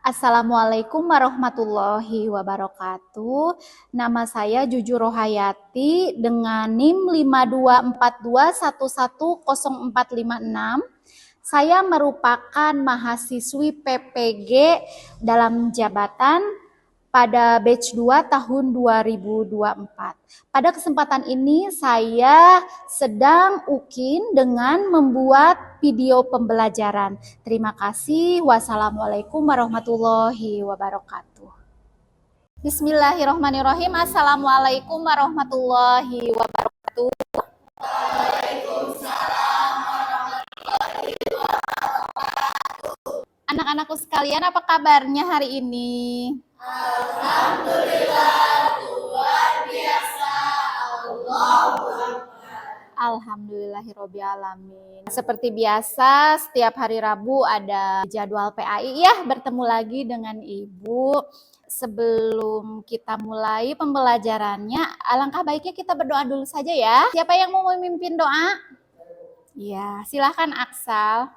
Assalamualaikum warahmatullahi wabarakatuh. Nama saya Jujur Rohayati dengan NIM 5242110456. Saya merupakan mahasiswi PPG dalam jabatan pada batch 2 tahun 2024. Pada kesempatan ini saya sedang ukin dengan membuat video pembelajaran. Terima kasih. Wassalamualaikum warahmatullahi wabarakatuh. Bismillahirrahmanirrahim. Assalamualaikum warahmatullahi wabarakatuh. Anak-anakku sekalian, apa kabarnya hari ini? Alhamdulillahirrohmanirrohim. Seperti biasa, setiap hari Rabu ada jadwal PAI ya, bertemu lagi dengan Ibu. Sebelum kita mulai pembelajarannya, alangkah baiknya kita berdoa dulu saja ya. Siapa yang mau memimpin doa? Ya, silahkan Aksal.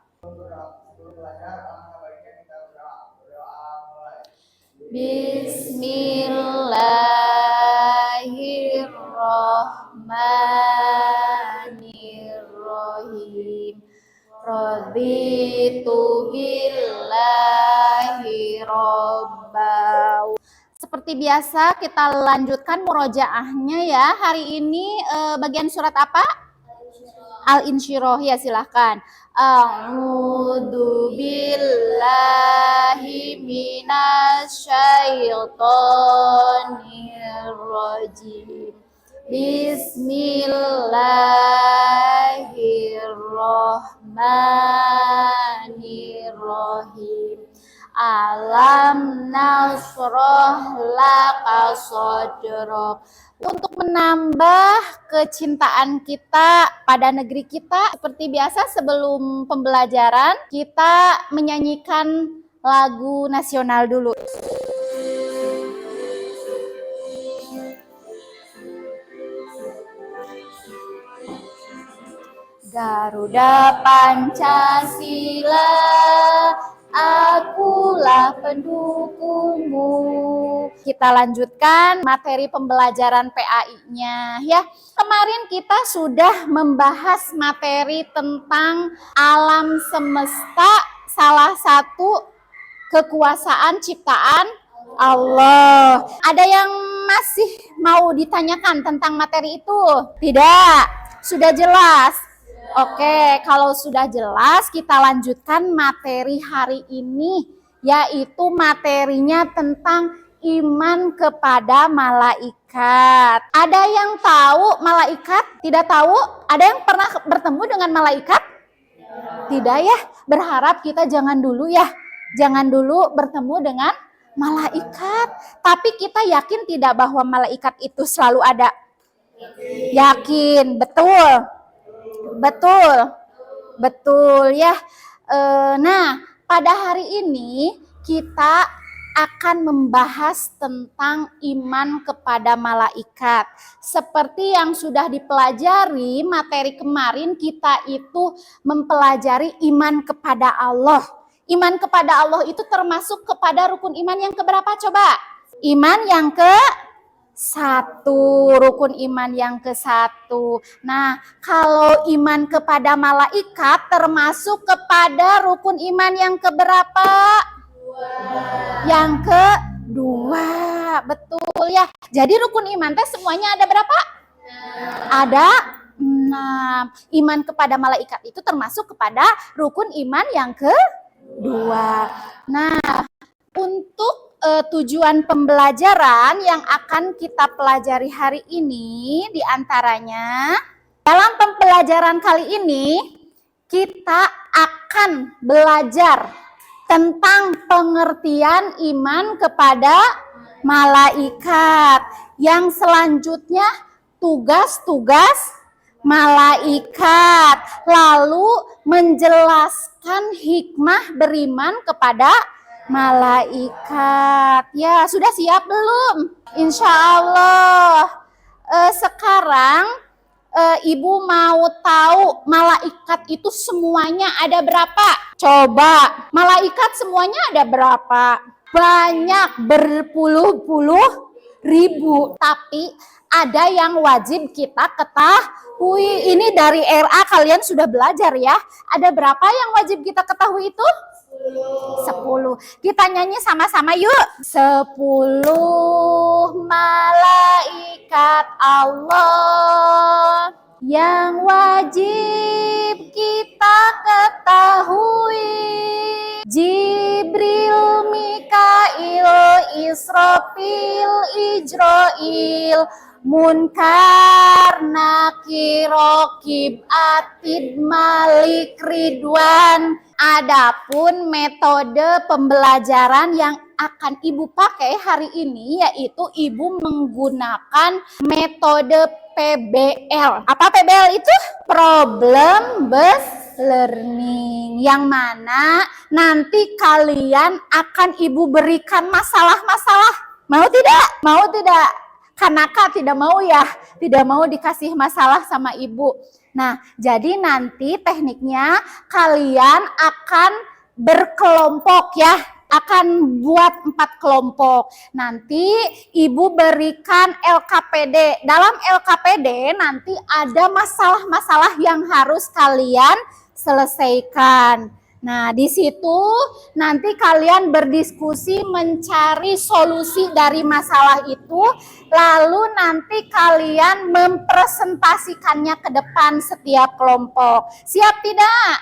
Bismillahirrahmanirrahim. Raditu billahi robba. Seperti biasa kita lanjutkan murojaahnya ya. Hari ini bagian surat apa? Al-Insyirah ya, silahkan. A'udzu billahi minasyaitonir rajim. Bismillahirrahmanirrahim. Alam nasroh laka sodrok. Untuk menambah kecintaan kita pada negeri kita, seperti biasa sebelum pembelajaran kita menyanyikan lagu nasional dulu. Garuda Pancasila, akulah pendukungmu. Kita lanjutkan materi pembelajaran PAI-nya ya. Kemarin kita sudah membahas materi tentang alam semesta, salah satu kekuasaan ciptaan Allah. Ada yang masih mau ditanyakan tentang materi itu? Tidak? Sudah jelas? Oke, kalau sudah jelas kita lanjutkan materi hari ini, yaitu materinya tentang iman kepada malaikat. Ada yang tahu malaikat? Tidak tahu? Ada yang pernah bertemu dengan malaikat? Tidak ya? Berharap kita jangan dulu ya. Jangan dulu bertemu dengan malaikat. Tapi kita yakin tidak bahwa malaikat itu selalu ada? Yakin, betul. Betul ya. Nah, pada hari ini kita akan membahas tentang iman kepada malaikat. Seperti yang sudah dipelajari materi kemarin, kita itu mempelajari iman kepada Allah. Iman kepada Allah itu termasuk kepada rukun iman yang keberapa coba? Iman yang ke-1, rukun iman yang ke-1. Nah, kalau iman kepada malaikat termasuk kepada rukun iman yang keberapa? Yang kedua, betul ya. Jadi rukun iman teh semuanya ada berapa? Ada 6. Iman kepada malaikat itu termasuk kepada rukun iman yang kedua. Nah, untuk tujuan pembelajaran yang akan kita pelajari hari ini diantaranya, dalam pembelajaran kali ini kita akan belajar tentang pengertian iman kepada malaikat. Yang selanjutnya tugas-tugas malaikat, lalu menjelaskan hikmah beriman kepada malaikat. Ya, sudah siap belum? Insya Allah. Sekarang Ibu mau tahu malaikat itu semuanya ada berapa? Coba, malaikat semuanya ada berapa? banyak berpuluh-puluh ribu. Tapi ada yang wajib kita ketahui. Ini dari RA kalian sudah belajar ya. Ada berapa yang wajib kita ketahui itu? 10. Kita nyanyi sama-sama yuk. 10 malaikat Allah yang wajib kita ketahui. Jibril, Mikail, Israfil, Ijrail, Munkar, Nakir, Raqib, Atid, Malik, Ridwan. Adapun metode pembelajaran yang akan Ibu pakai hari ini yaitu Ibu menggunakan metode PBL. Apa PBL itu? Problem based learning. Yang mana nanti kalian akan Ibu berikan masalah-masalah. Mau tidak? Mau tidak? Kanaka tidak mau ya, tidak mau dikasih masalah sama Ibu. Nah, jadi nanti tekniknya kalian akan berkelompok ya, akan buat 4 kelompok. Nanti Ibu berikan LKPD. Dalam LKPD nanti ada masalah-masalah yang harus kalian selesaikan. Nah, di situ nanti kalian berdiskusi mencari solusi dari masalah itu, lalu nanti kalian mempresentasikannya ke depan setiap kelompok. Siap tidak?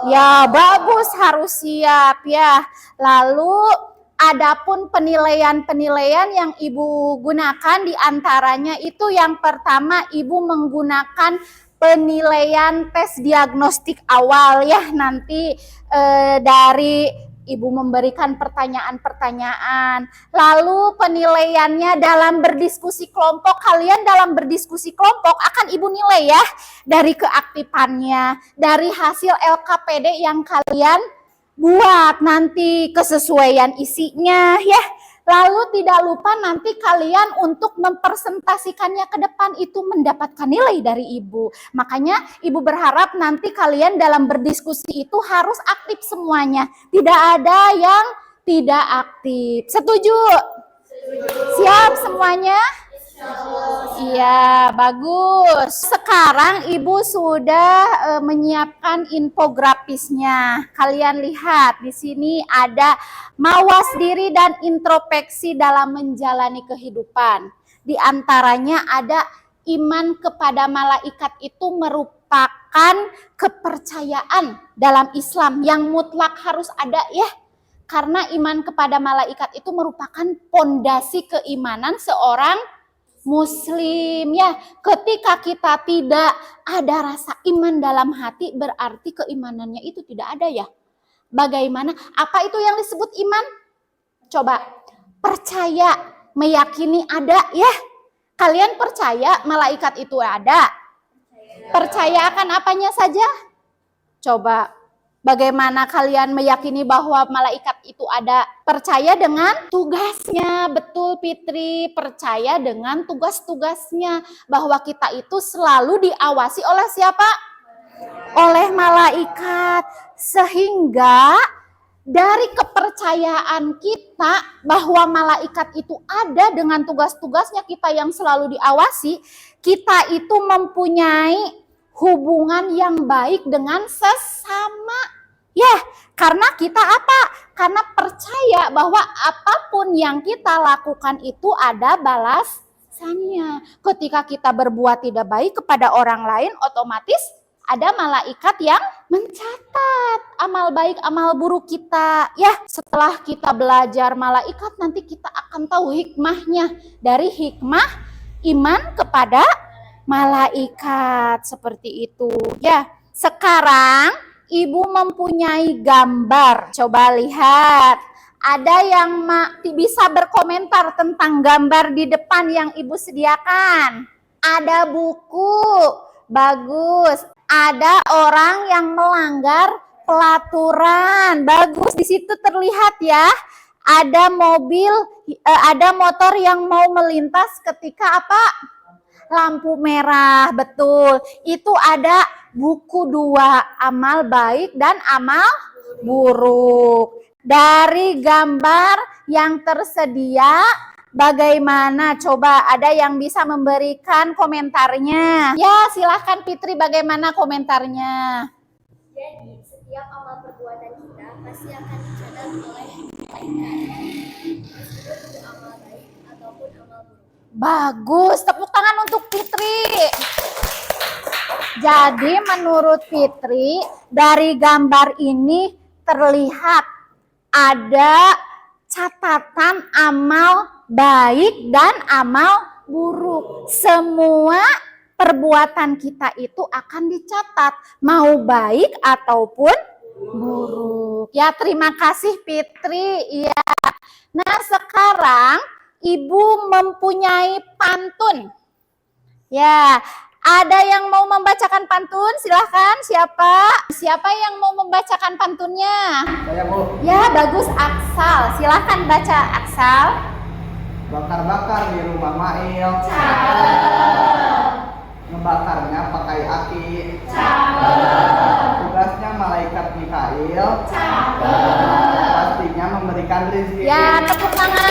Ya, bagus, harus siap ya. Lalu adapun penilaian-penilaian yang Ibu gunakan diantaranya itu yang pertama Ibu menggunakan penilaian tes diagnostik awal ya, nanti dari Ibu memberikan pertanyaan-pertanyaan. Lalu penilaiannya dalam berdiskusi kelompok, kalian dalam berdiskusi kelompok akan Ibu nilai ya dari keaktifannya, dari hasil LKPD yang kalian buat, nanti kesesuaian isinya ya. Lalu tidak lupa nanti kalian untuk mempresentasikannya ke depan itu mendapatkan nilai dari Ibu. Makanya Ibu berharap nanti kalian dalam berdiskusi itu harus aktif semuanya. Tidak ada yang tidak aktif. Setuju? Siap semuanya? Iya, bagus. Sekarang Ibu sudah menyiapkan infografisnya. Kalian lihat di sini ada mawas diri dan introspeksi dalam menjalani kehidupan. Di antaranya ada iman kepada malaikat itu merupakan kepercayaan dalam Islam yang mutlak harus ada ya. Karena iman kepada malaikat itu merupakan pondasi keimanan seorang Muslim ya. Ketika kita tidak ada rasa iman dalam hati, berarti keimanannya itu tidak ada ya. Bagaimana? Apa itu yang disebut iman? Coba, percaya, meyakini ada ya. Kalian percaya malaikat itu ada? Percaya akan apanya saja? Coba, bagaimana kalian meyakini bahwa malaikat itu ada? Percaya dengan tugasnya, betul Fitri, percaya dengan tugas-tugasnya, bahwa kita itu selalu diawasi oleh siapa? Oleh malaikat. Sehingga dari kepercayaan kita bahwa malaikat itu ada dengan tugas-tugasnya kita yang selalu diawasi, kita itu mempunyai hubungan yang baik dengan sesama. Ya, karena kita apa? Karena percaya bahwa apapun yang kita lakukan itu ada balasannya. Ketika kita berbuat tidak baik kepada orang lain, otomatis ada malaikat yang mencatat amal baik, amal buruk kita. Ya, setelah kita belajar malaikat, nanti kita akan tahu hikmahnya. Dari hikmah iman kepada malaikat, seperti itu. Ya, sekarang Ibu mempunyai gambar. Coba lihat. Ada yang bisa berkomentar tentang gambar di depan yang Ibu sediakan. Ada buku. Bagus. Ada orang yang melanggar pelaturan. Bagus, di situ terlihat ya. Ada mobil, ada motor yang mau melintas ketika apa? Lampu merah, betul. Itu ada buku 2, amal baik dan amal buruk. Dari gambar yang tersedia, bagaimana? Coba ada yang bisa memberikan komentarnya. Ya, silahkan Fitri, bagaimana komentarnya? Jadi, setiap amal perbuatan kita pasti akan dicatat oleh malaikat, meskipun itu amal baik ataupun amal buruk. Bagus, tepuk tangan untuk Fitri. Jadi menurut Fitri, dari gambar ini terlihat ada catatan amal baik dan amal buruk. Semua perbuatan kita itu akan dicatat, mau baik ataupun buruk. Ya, terima kasih Fitri. Ya. Nah, sekarang Ibu mempunyai pantun. Ya, ada yang mau membacakan pantun? Silahkan, siapa? Siapa yang mau membacakan pantunnya? Saya, Bu. Ya, bagus, Aksal. Silahkan baca, Aksal. Bakar-bakar di rumah Mail. Ngebakarnya pakai aki. Tugasnya malaikat Mikail. Pastinya memberikan rezeki. Ya, tepuk tangan.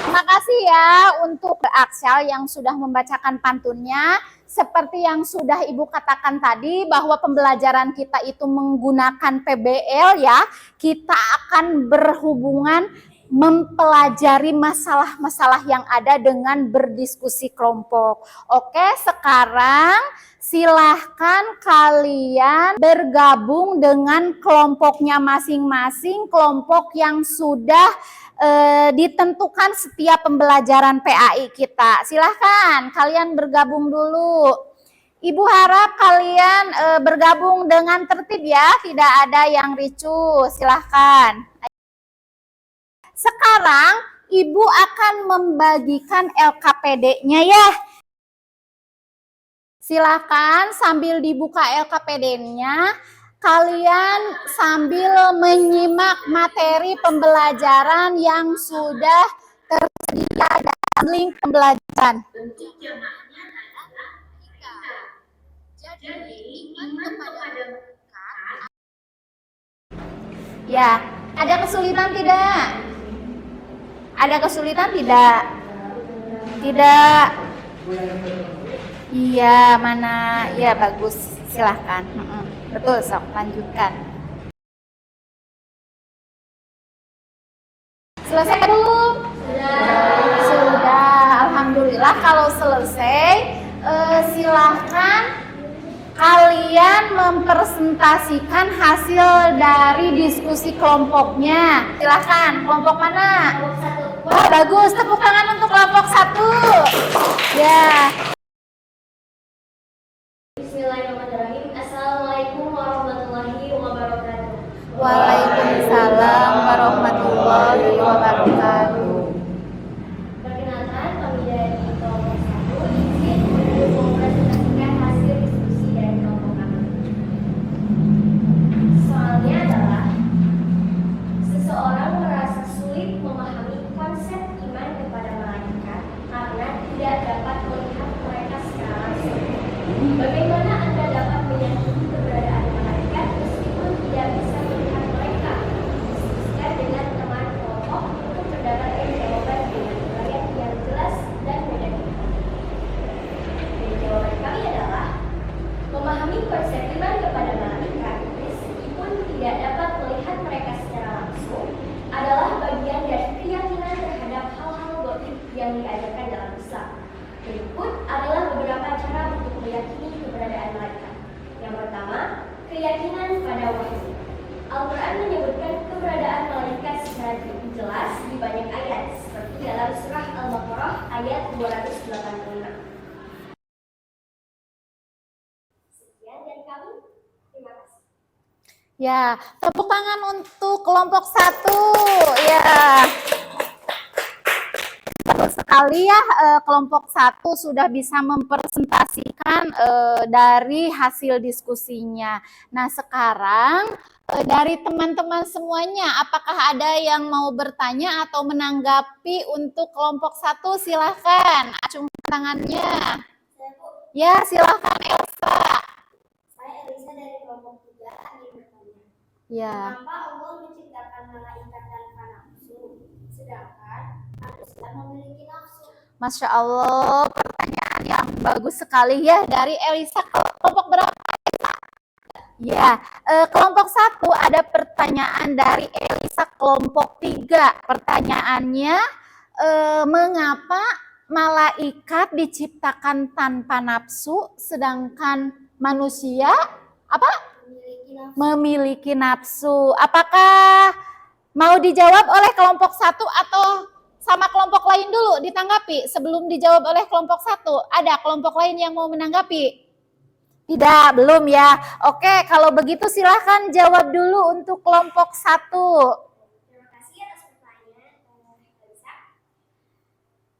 Terima kasih ya untuk Aksal yang sudah membacakan pantunnya. Seperti yang sudah Ibu katakan tadi bahwa pembelajaran kita itu menggunakan PBL ya. Kita akan berhubungan mempelajari masalah-masalah yang ada dengan berdiskusi kelompok. Oke, sekarang silahkan kalian bergabung dengan kelompoknya masing-masing, kelompok yang sudah ditentukan setiap pembelajaran PAI kita. Silahkan kalian bergabung dulu. Ibu harap kalian bergabung dengan tertib ya, tidak ada yang ricuh. Silahkan. Sekarang Ibu akan membagikan LKPD-nya ya. Silahkan sambil dibuka LKPD-nya. Kalian sambil menyimak materi pembelajaran yang sudah tersedia dalam link pembelajaran. Bentuk jamaahnya adalah ika. Jadi, iman kepada malaikat. Ya, ada kesulitan tidak? Ada kesulitan tidak? Tidak. Iya, mana? Ya, bagus. Silahkan. Betul, sok lanjutkan. Selesai belum? Sudah. Alhamdulillah kalau selesai, silahkan kalian mempresentasikan hasil dari diskusi kelompoknya. Silahkan, kelompok mana? Wah, bagus. Tepuk tangan untuk kelompok 1. Ya. Bismillahirrahmanirrahim. Assalamualaikum warahmatullahi wabarakatuh. Waalaikumsalam warahmatullahi wabarakatuh. Perkenalkan, kami dari kelompok 1 izin untuk mempresentasikan hasil diskusi dari kelompok kami. Soalnya adalah seseorang merasa sulit memahami konsep iman kepada malaikat karena tidak dapat melihat mereka secara langsung. Bagaimana Anda dapat meyakini keberadaan malaikat meskipun tidak bisa melihat mereka? Diskusikan dengan teman kelompok untuk mendapatkan jawaban dengan riwayat yang jelas dan meyakinkan. Dan jawaban kami adalah memahami konsep iman kepada malaikat meskipun tidak dapat melihat mereka secara langsung adalah bagian dari keyakinan terhadap hal-hal gaib yang diajarkan dalam Islam. Berikut adalah beberapa cara untuk meyakini keberadaan malaikat. Yang pertama, keyakinan pada wahyu. Al-Quran menyebutkan keberadaan malaikat secara jelas di banyak ayat, seperti dalam surah Al-Baqarah ayat 286. Sekian dari kami. Terima kasih. Ya, tepuk tangan untuk kelompok 1. Ya. Betul sekali ya, kelompok 1 sudah bisa mempresentasikan dari hasil diskusinya. Nah, sekarang dari teman-teman semuanya, apakah ada yang mau bertanya atau menanggapi untuk kelompok 1? Silahkan, acungkan tangannya. Ya, silahkan Elsa. Saya Elisa dari kelompok 3 ingin bertanya. Ya. Mengapa Allah menciptakan malaikat tanpa nafsu, sedangkan manusia memiliki nafsu? Masya Allah, pertanyaan yang bagus sekali ya dari Elisa. Kelompok berapa? Ya, kelompok 1 ada pertanyaan dari Elisa kelompok 3. Pertanyaannya, mengapa malaikat diciptakan tanpa nafsu sedangkan manusia apa? Memiliki nafsu. Apakah mau dijawab oleh kelompok 1 atau sama kelompok lain dulu ditanggapi sebelum dijawab oleh kelompok 1? Ada kelompok lain yang mau menanggapi? Tidak, belum ya. Oke, kalau begitu silahkan jawab dulu untuk kelompok 1. Terima kasih atas pertanyaan, Elisa.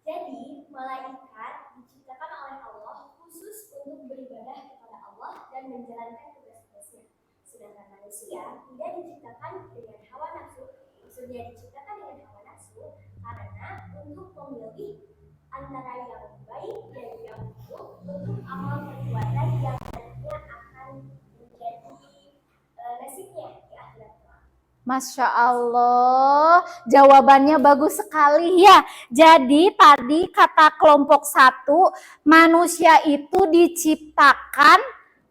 Jadi, malaikat diciptakan oleh Allah khusus untuk beribadah kepada Allah dan menjalankan tugas-tugasnya. Sedangkan manusia tidak diciptakan dengan hawa nafsu. Maksudnya diciptakan dengan hawa nafsu karena untuk memilih antara yang baik dan yang buruk untuk amal perbuatan yang nantinya akan menjadi nasibnya di akhirat kelak. Masya Allah, jawabannya bagus sekali ya. Jadi tadi kata kelompok 1, manusia itu diciptakan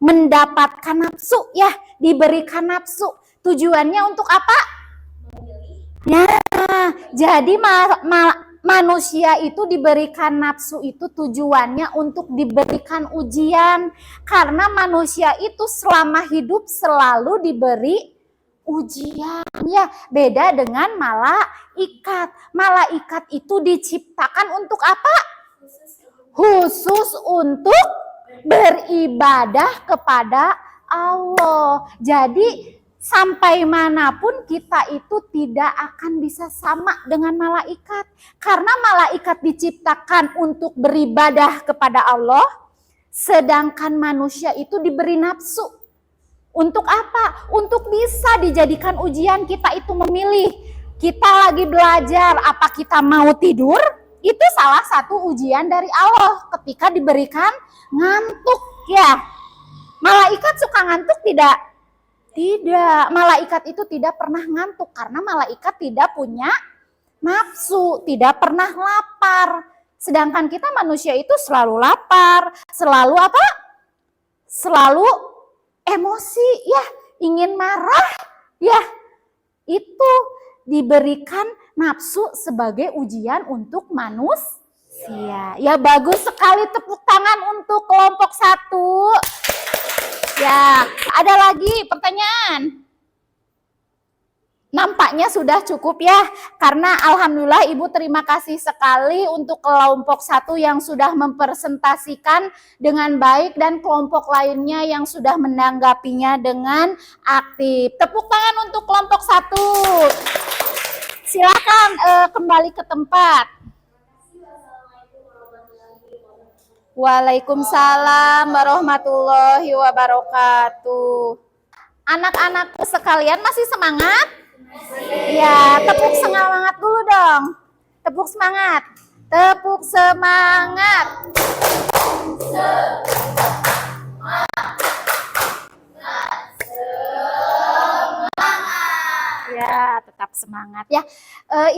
mendapatkan nafsu ya, diberikan nafsu. Tujuannya untuk apa? Ya, jadi manusia itu diberikan nafsu itu tujuannya untuk diberikan ujian. Karena manusia itu selama hidup selalu diberi ujian. Ya, beda dengan malaikat. Malaikat itu diciptakan untuk apa? Khusus untuk beribadah kepada Allah. Jadi sampai manapun kita itu tidak akan bisa sama dengan malaikat. Karena malaikat diciptakan untuk beribadah kepada Allah, sedangkan manusia itu diberi nafsu. Untuk apa? Untuk bisa dijadikan ujian. Kita itu memilih. Kita lagi belajar, apa kita mau tidur? Itu salah satu ujian dari Allah ketika diberikan ngantuk ya. Malaikat suka ngantuk tidak? Tidak, malaikat itu tidak pernah ngantuk karena malaikat tidak punya nafsu, tidak pernah lapar. Sedangkan kita manusia itu selalu lapar, selalu apa? Selalu emosi, ya, ingin marah, ya. Itu diberikan nafsu sebagai ujian untuk manusia. Ya, bagus sekali, tepuk tangan untuk kelompok 1. Ya, ada lagi pertanyaan? Nampaknya sudah cukup ya, karena alhamdulillah Ibu terima kasih sekali untuk kelompok 1 yang sudah mempresentasikan dengan baik dan kelompok lainnya yang sudah menanggapinya dengan aktif. Tepuk tangan untuk kelompok 1. Silakan kembali ke tempat. Waalaikumsalam warahmatullahi wabarakatuh. Anak-anakku sekalian masih semangat? Ya, tepuk semangat dulu dong. Tepuk semangat. Tepuk semangat. Ya, tetap semangat ya.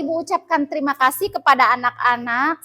Ibu ucapkan terima kasih kepada anak-anak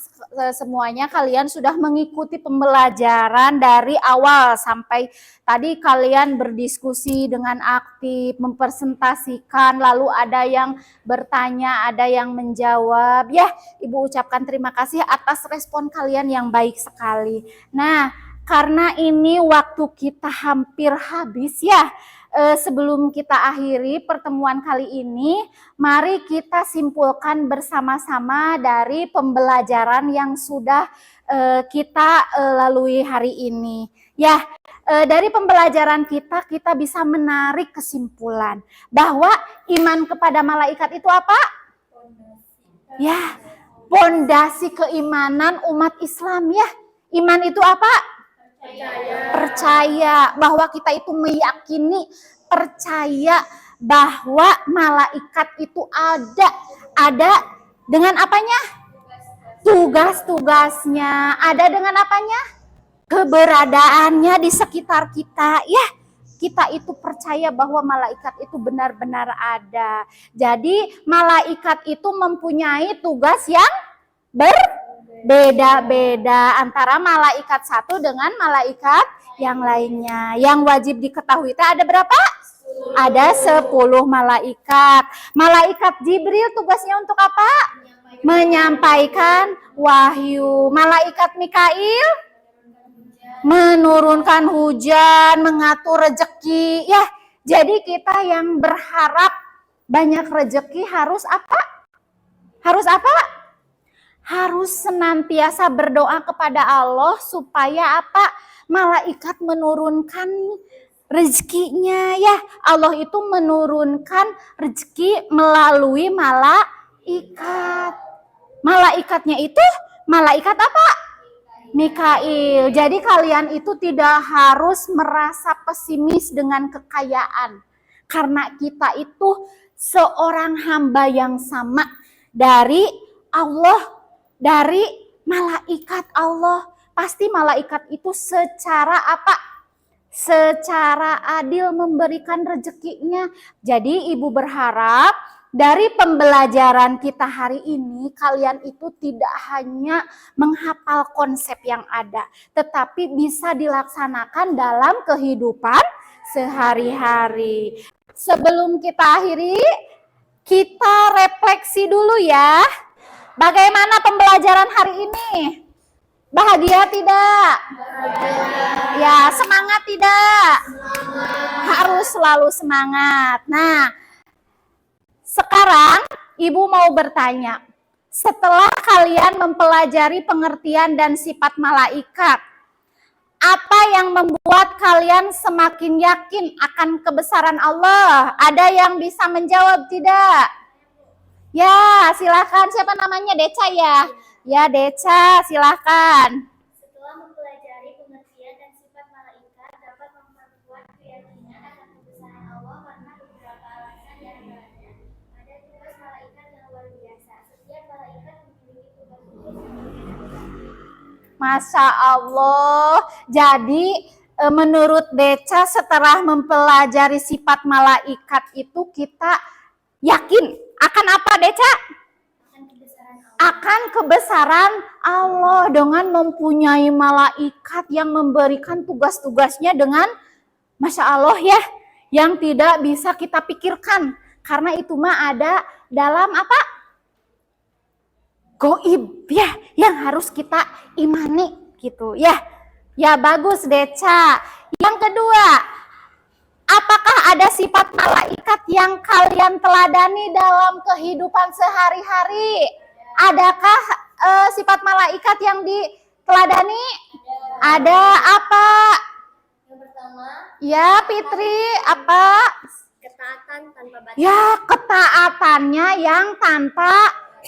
semuanya. Kalian sudah mengikuti pembelajaran dari awal sampai tadi kalian berdiskusi dengan aktif, mempresentasikan, lalu ada yang bertanya, ada yang menjawab. Ya, Ibu ucapkan terima kasih atas respon kalian yang baik sekali. Nah, karena ini waktu kita hampir habis ya. Sebelum kita akhiri pertemuan kali ini, mari kita simpulkan bersama-sama dari pembelajaran yang sudah kita lalui hari ini. Ya, dari pembelajaran kita bisa menarik kesimpulan bahwa iman kepada malaikat itu apa? Ya, pondasi keimanan umat Islam ya. Iman itu apa? Percaya bahwa kita itu meyakini, percaya bahwa malaikat itu ada dengan apanya? Tugas-tugasnya. Ada dengan apanya? Keberadaannya di sekitar kita ya. kita itu percaya bahwa malaikat itu benar-benar ada. Jadi malaikat itu mempunyai tugas yang berbeda-beda antara malaikat satu dengan malaikat yang lainnya. Yang wajib diketahui itu ada berapa? Ada 10 malaikat. Malaikat Jibril tugasnya untuk apa? Menyampaikan wahyu. Malaikat Mikail menurunkan hujan, mengatur rezeki. Ya, jadi kita yang berharap banyak rezeki harus apa? Harus apa? Harus senantiasa berdoa kepada Allah supaya apa? Malaikat menurunkan rezekinya. Ya, Allah itu menurunkan rezeki melalui malaikat. Malaikatnya itu malaikat apa? Mikail. Jadi kalian itu tidak harus merasa pesimis dengan kekayaan. Karena kita itu seorang hamba yang sama dari Allah, dari malaikat Allah. Pasti malaikat itu secara apa? Secara adil memberikan rezekinya. Jadi ibu berharap dari pembelajaran kita hari ini kalian itu tidak hanya menghafal konsep yang ada, tetapi bisa dilaksanakan dalam kehidupan sehari-hari. Sebelum kita akhiri, kita refleksi dulu ya. Bagaimana pembelajaran hari ini? Bahagia tidak? Bahagia. Ya, semangat tidak? Semangat. Harus selalu semangat. Nah, sekarang ibu mau bertanya, setelah kalian mempelajari pengertian dan sifat malaikat, apa yang membuat kalian semakin yakin akan kebesaran Allah? Ada yang bisa menjawab tidak? Ya, silakan. Siapa namanya? Deca ya? Ya, Deca, silakan. Setelah mempelajari pengertian dan sifat malaikat dapat memperkuat keyakinan akan kebesaran Allah karena beberapa alasan di antaranya. Ada tugas malaikat yang luar biasa. Setiap malaikat memiliki tugas-tugas yang berbeda. Masya Allah. Jadi menurut Deca setelah mempelajari sifat malaikat itu kita yakin akan apa, Deca? Akan kebesaran Allah dengan mempunyai malaikat yang memberikan tugas-tugasnya dengan Masya Allah ya, yang tidak bisa kita pikirkan. Karena itu mah ada dalam apa? Goib ya, yang harus kita imani gitu ya. Ya bagus Deca. Yang kedua, apakah ada sifat malaikat yang kalian teladani dalam kehidupan sehari-hari? Adakah sifat malaikat yang diteladani? Ada apa? Yang pertama, ya Fitri, apa? ketaatan tanpa batas. Ya, ketaatannya yang tanpa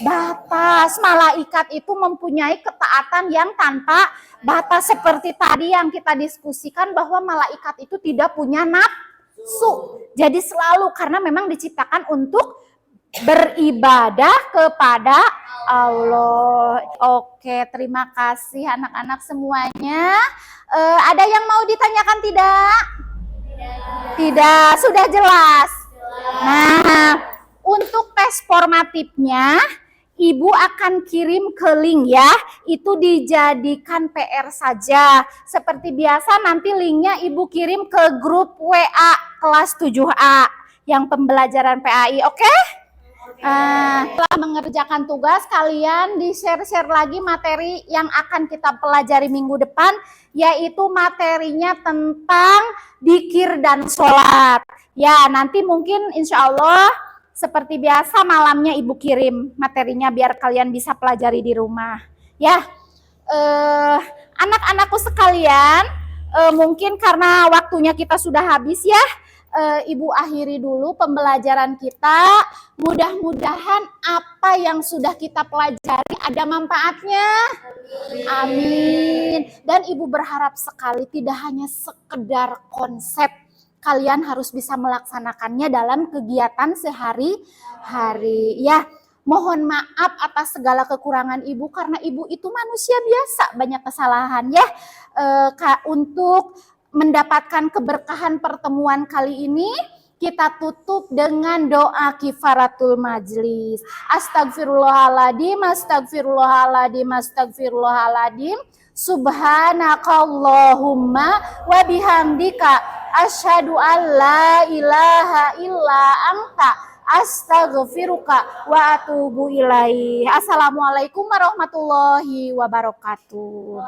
batas. Malaikat itu mempunyai ketaatan yang tanpa batas. Seperti tadi yang kita diskusikan bahwa malaikat itu tidak punya nafsu. Jadi selalu, karena memang diciptakan untuk beribadah kepada Allah. Oke, terima kasih anak-anak semuanya. Ada yang mau ditanyakan tidak? Tidak, sudah jelas. Nah, untuk tes formatifnya, Ibu akan kirim ke link ya. Itu dijadikan PR saja. Seperti biasa nanti linknya Ibu kirim ke grup WA kelas 7A yang pembelajaran PAI, oke? Setelah mengerjakan tugas, kalian di-share lagi materi yang akan kita pelajari minggu depan, yaitu materinya tentang dzikir dan sholat. Ya, nanti mungkin insya Allah seperti biasa malamnya Ibu kirim materinya biar kalian bisa pelajari di rumah. Ya, anak-anakku sekalian, mungkin karena waktunya kita sudah habis ya. Ibu akhiri dulu pembelajaran kita. Mudah-mudahan apa yang sudah kita pelajari ada manfaatnya. Amin. Dan Ibu berharap sekali tidak hanya sekedar konsep, kalian harus bisa melaksanakannya dalam kegiatan sehari-hari. Ya, mohon maaf atas segala kekurangan Ibu karena Ibu itu manusia biasa, banyak kesalahan ya. Untuk mendapatkan keberkahan pertemuan kali ini, kita tutup dengan doa kifaratul majlis. Astagfirullahaladzim, astagfirullahaladzim, astagfirullahaladzim. Subhanakallahumma wa bihamdika asyhadu an la ilaha illa anta astaghfiruka wa atubu ilaih. Assalamualaikum warahmatullahi wabarakatuh.